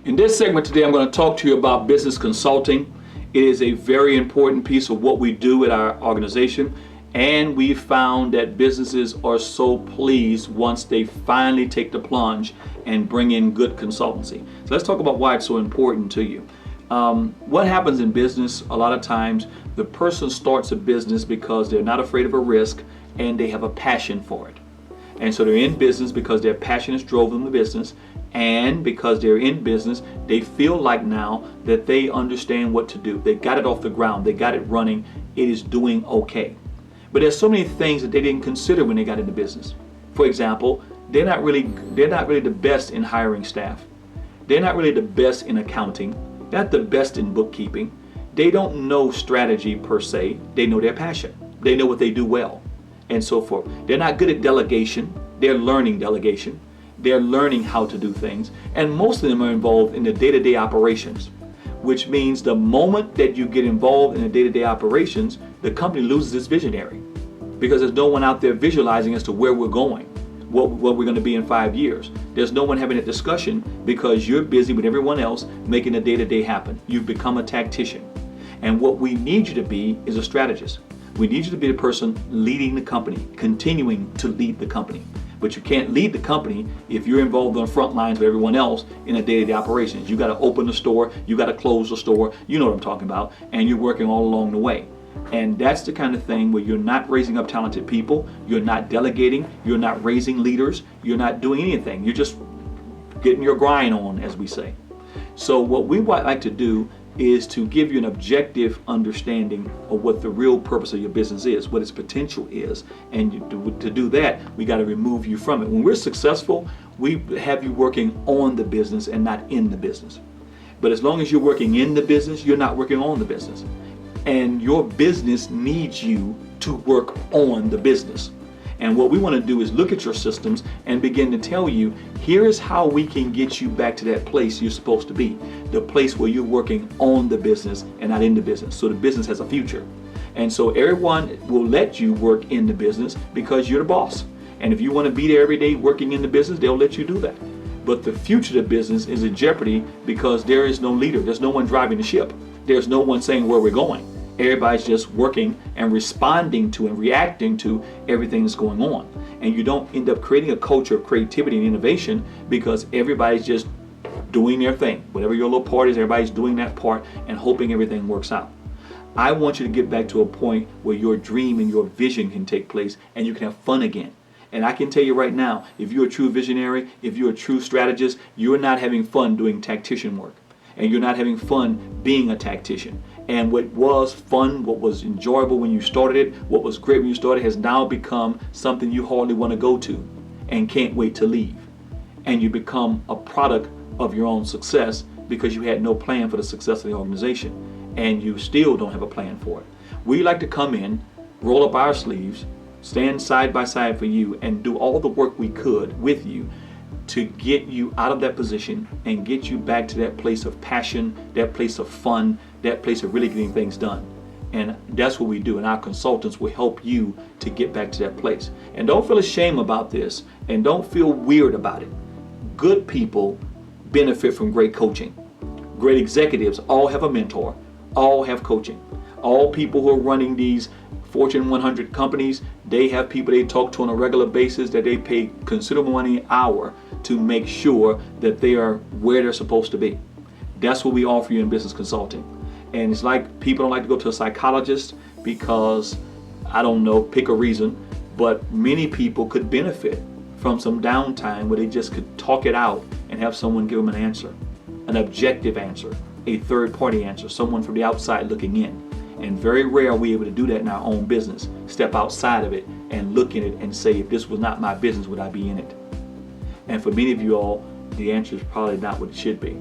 In this segment today, I'm going to talk to you about business consulting. It is a very important piece of what we do at our organization, and we found that businesses are so pleased once they finally take the plunge and bring in good consultancy. So let's talk about why it's so important to you. What happens in business, a lot of times the person starts a business because they're not afraid of a risk and they have a passion for it. And so they're in business because their passion has drove them to business, and because they're in business, they feel like now that they understand what to do. They got it off the ground, they got it running, it is doing okay. But there's so many things that they didn't consider when they got into business. For example, they're not really the best in hiring staff. They're not really the best in accounting. They're not the best in bookkeeping. They don't know strategy per se. They know their passion. They know what they do well, and so forth. They're not good at delegation. They're learning delegation. They're learning how to do things, and most of them are involved in the day-to-day operations, which means the moment that you get involved in the day-to-day operations, the company loses its visionary, because there's no one out there visualizing as to where we're going, what we're going to be in 5 years. There's no one having a discussion because you're busy with everyone else making the day-to-day happen. You've become a tactician, and what we need you to be is a strategist. We need you to be the person leading the company, continuing to lead the company. But you can't lead the company if you're involved on the front lines with everyone else in the day-to-day operations. You got to open the store, you got to close the store, you know what I'm talking about, and you're working all along the way. And that's the kind of thing where you're not raising up talented people, you're not delegating, you're not raising leaders, you're not doing anything. You're just getting your grind on, as we say. So what we like to do is to give you an objective understanding of what the real purpose of your business is, what its potential is, and to do that, we got to remove you from it. When we're successful, we have you working on the business and not in the business. But as long as you're working in the business, you're not working on the business. And your business needs you to work on the business. And what we want to do is look at your systems and begin to tell you, here is how we can get you back to that place you're supposed to be, the place where you're working on the business and not in the business, so the business has a future. And so everyone will let you work in the business because you're the boss. And if you want to be there every day working in the business, they'll let you do that. But the future of the business is in jeopardy because there is no leader. There's no one driving the ship. There's no one saying where we're going. Everybody's just working and responding to and reacting to everything that's going on. And you don't end up creating a culture of creativity and innovation because everybody's just doing their thing. Whatever your little part is, everybody's doing that part and hoping everything works out. I want you to get back to a point where your dream and your vision can take place and you can have fun again. And I can tell you right now, if you're a true visionary, if you're a true strategist, you're not having fun doing tactician work. And you're not having fun being a tactician. And what was fun, what was enjoyable when you started it, what was great when you started, has now become something you hardly want to go to and can't wait to leave. And you become a product of your own success because you had no plan for the success of the organization, and you still don't have a plan for it. We like to come in, roll up our sleeves, stand side by side for you, and do all the work we could with you to get you out of that position and get you back to that place of passion, that place of fun, that place of really getting things done. And that's what we do, and our consultants will help you to get back to that place. And don't feel ashamed about this, and don't feel weird about it. Good people benefit from great coaching. Great executives all have a mentor, all have coaching. All people who are running these Fortune 100 companies, they have people they talk to on a regular basis that they pay considerable money an hour to make sure that they are where they're supposed to be. That's what we offer you in business consulting. And it's like people don't like to go to a psychologist because, I don't know, pick a reason, but many people could benefit from some downtime where they just could talk it out and have someone give them an answer, an objective answer, a third-party answer, someone from the outside looking in. And very rare are we able to do that in our own business, step outside of it and look in it and say, if this was not my business, would I be in it? And for many of you all, the answer is probably not what it should be.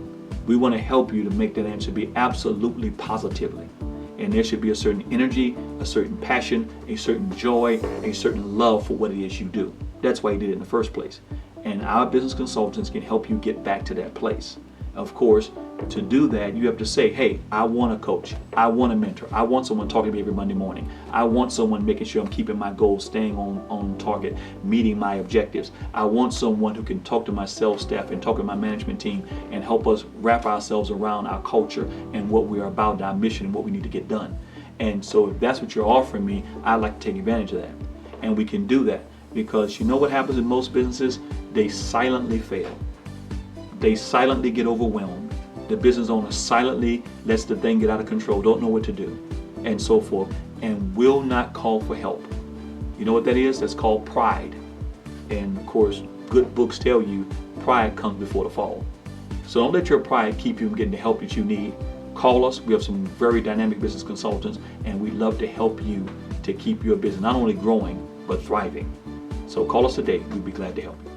We want to help you to make that answer be absolutely positively. And there should be a certain energy, a certain passion, a certain joy, a certain love for what it is you do. That's why you did it in the first place. And our business consultants can help you get back to that place. Of course, To do that, you have to say, hey, I want a coach. I want a mentor. I want someone talking to me every Monday morning. I want someone making sure I'm keeping my goals, staying on target, meeting my objectives. I want someone who can talk to my sales staff and talk to my management team and help us wrap ourselves around our culture and what we are about, our mission, and what we need to get done. And so if that's what you're offering me, I'd like to take advantage of that. And we can do that because you know what happens in most businesses? They silently fail. They silently get overwhelmed. The business owner silently lets the thing get out of control, don't know what to do, and so forth, and will not call for help. You know what that is? That's called pride. And of course, good books tell you pride comes before the fall. So don't let your pride keep you from getting the help that you need. Call us. We have some very dynamic business consultants, and we'd love to help you to keep your business not only growing, but thriving. So call us today. We'd be glad to help you.